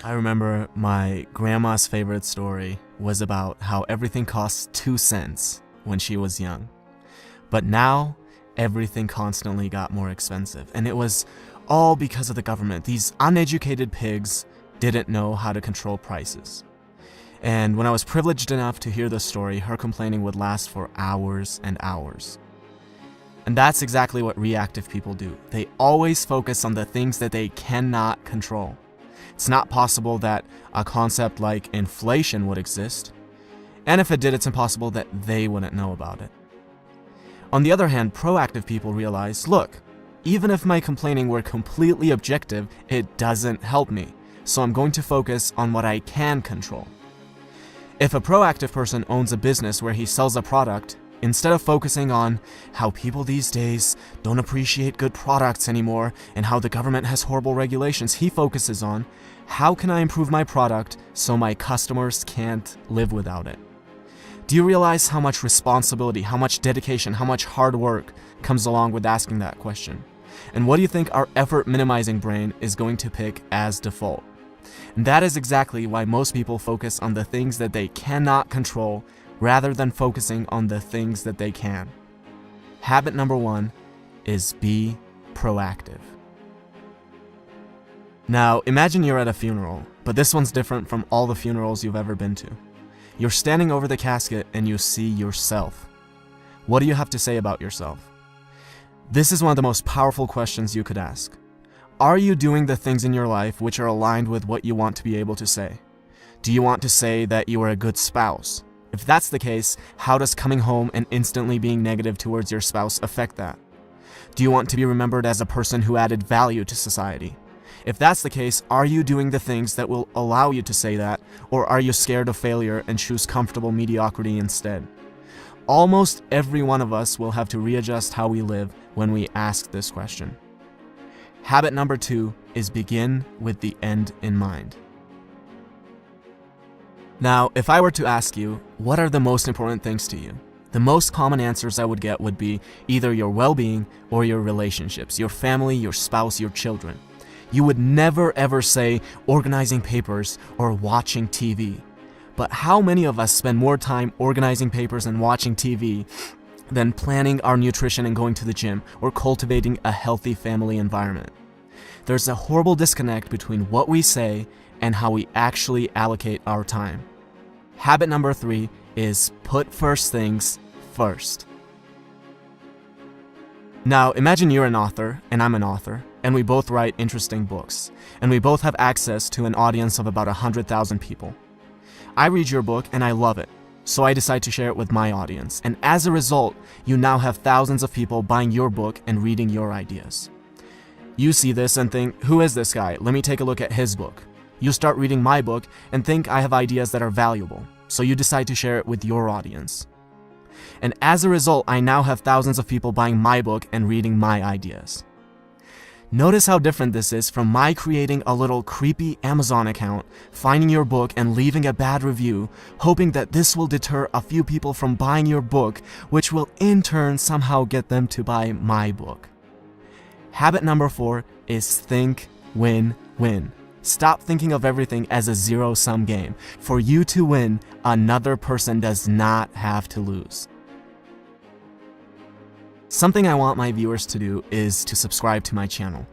I remember my grandma's favorite story was about how everything cost 2 cents when she was young. But now, everything constantly got more expensive. And it was all because of the government. These uneducated pigs didn't know how to control prices. And when I was privileged enough to hear the story, her complaining would last for hours and hours. And that's exactly what reactive people do. They always focus on the things that they cannot control. It's not possible that a concept like inflation would exist, and if it did, it's impossible that they wouldn't know about it. On the other hand, proactive people realize, look, even if my complaining were completely objective, it doesn't help me, so I'm going to focus on what I can control. If a proactive person owns a business where he sells a product, instead of focusing on how people these days don't appreciate good products anymore and how the government has horrible regulations, he focuses on how can I improve my product so my customers can't live without it. Do you realize how much responsibility, how much dedication, how much hard work comes along with asking that question? And what do you think our effort minimizing brain is going to pick as default? And that is exactly why most people focus on the things that they cannot control rather than focusing on the things that they can. Habit number 1 is be proactive. Now, imagine you're at a funeral, but this one's different from all the funerals you've ever been to. You're standing over the casket and you see yourself. What do you have to say about yourself? This is one of the most powerful questions you could ask. Are you doing the things in your life which are aligned with what you want to be able to say? Do you want to say that you are a good spouse? If that's the case, how does coming home and instantly being negative towards your spouse affect that? Do you want to be remembered as a person who added value to society? If that's the case, are you doing the things that will allow you to say that, or are you scared of failure and choose comfortable mediocrity instead? Almost every one of us will have to readjust how we live when we ask this question. Habit number 2 is begin with the end in mind. Now, if I were to ask you, what are the most important things to you? The most common answers I would get would be either your well-being or your relationships, your family, your spouse, your children. You would never ever say organizing papers or watching TV. But how many of us spend more time organizing papers and watching TV than planning our nutrition and going to the gym or cultivating a healthy family environment? There's a horrible disconnect between what we say and how we actually allocate our time. Habit number 3 is put first things first. Now, imagine you're an author and I'm an author, and we both write interesting books, and we both have access to an audience of about 100,000 people. I read your book and I love it, so I decide to share it with my audience, and as a result, you now have thousands of people buying your book and reading your ideas. You see this and think, who is this guy? Let me take a look at his book. You start reading my book and think I have ideas that are valuable, so you decide to share it with your audience. And as a result, I now have thousands of people buying my book and reading my ideas. Notice how different this is from my creating a little creepy Amazon account, finding your book and leaving a bad review, hoping that this will deter a few people from buying your book, which will in turn somehow get them to buy my book. Habit number 4 is think win-win. Stop thinking of everything as a zero-sum game. For you to win, another person does not have to lose. Something I want my viewers to do is to subscribe to my channel.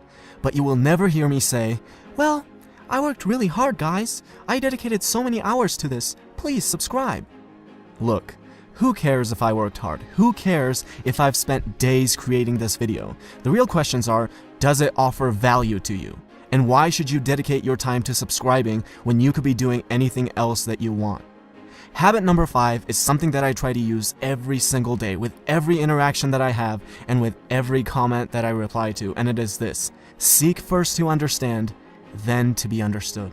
But you will never hear me say, well, I worked really hard, guys. I dedicated so many hours to this. Please subscribe. Look, who cares if I worked hard? Who cares if I've spent days creating this video? The real questions are, does it offer value to you? And why should you dedicate your time to subscribing when you could be doing anything else that you want? Habit number 5 is something that I try to use every single day with every interaction that I have and with every comment that I reply to, and it is this: seek first to understand, then to be understood.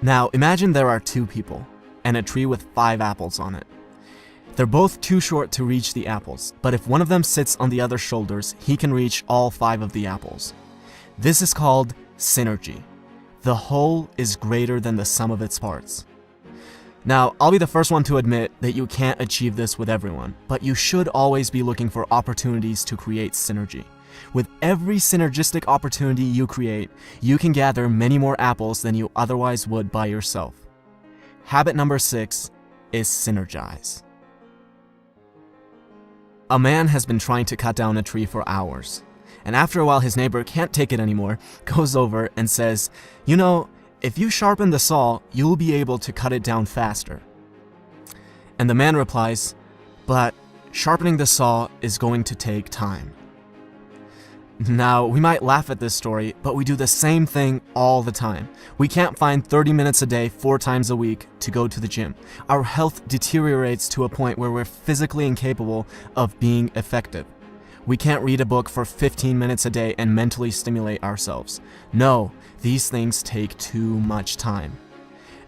Now, imagine there are 2 people and a tree with 5 apples on it. They're both too short to reach the apples, but if one of them sits on the other's shoulders, he can reach all 5 of the apples. This is called synergy. The whole is greater than the sum of its parts. Now, I'll be the first one to admit that you can't achieve this with everyone, but you should always be looking for opportunities to create synergy. With every synergistic opportunity you create, you can gather many more apples than you otherwise would by yourself. Habit number 6 is synergize. A man has been trying to cut down a tree for hours, and after a while his neighbor can't take it anymore, goes over and says, "You know, if you sharpen the saw, you'll be able to cut it down faster." And the man replies, "But sharpening the saw is going to take time." Now, we might laugh at this story, but we do the same thing all the time. We can't find 30 minutes a day, 4 times a week, to go to the gym. Our health deteriorates to a point where we're physically incapable of being effective. We can't read a book for 15 minutes a day and mentally stimulate ourselves. No, these things take too much time.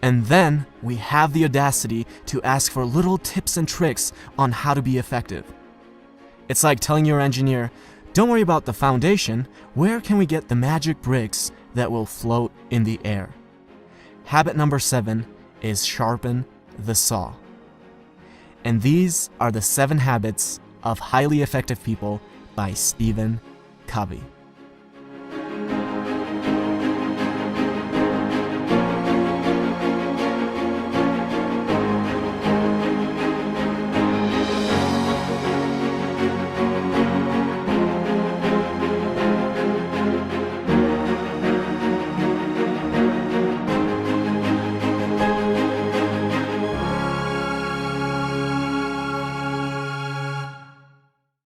And then we have the audacity to ask for little tips and tricks on how to be effective. It's like telling your engineer, "Don't worry about the foundation, where can we get the magic bricks that will float in the air?" Habit number 7 is sharpen the saw. And these are the 7 habits of highly effective people by Stephen Covey.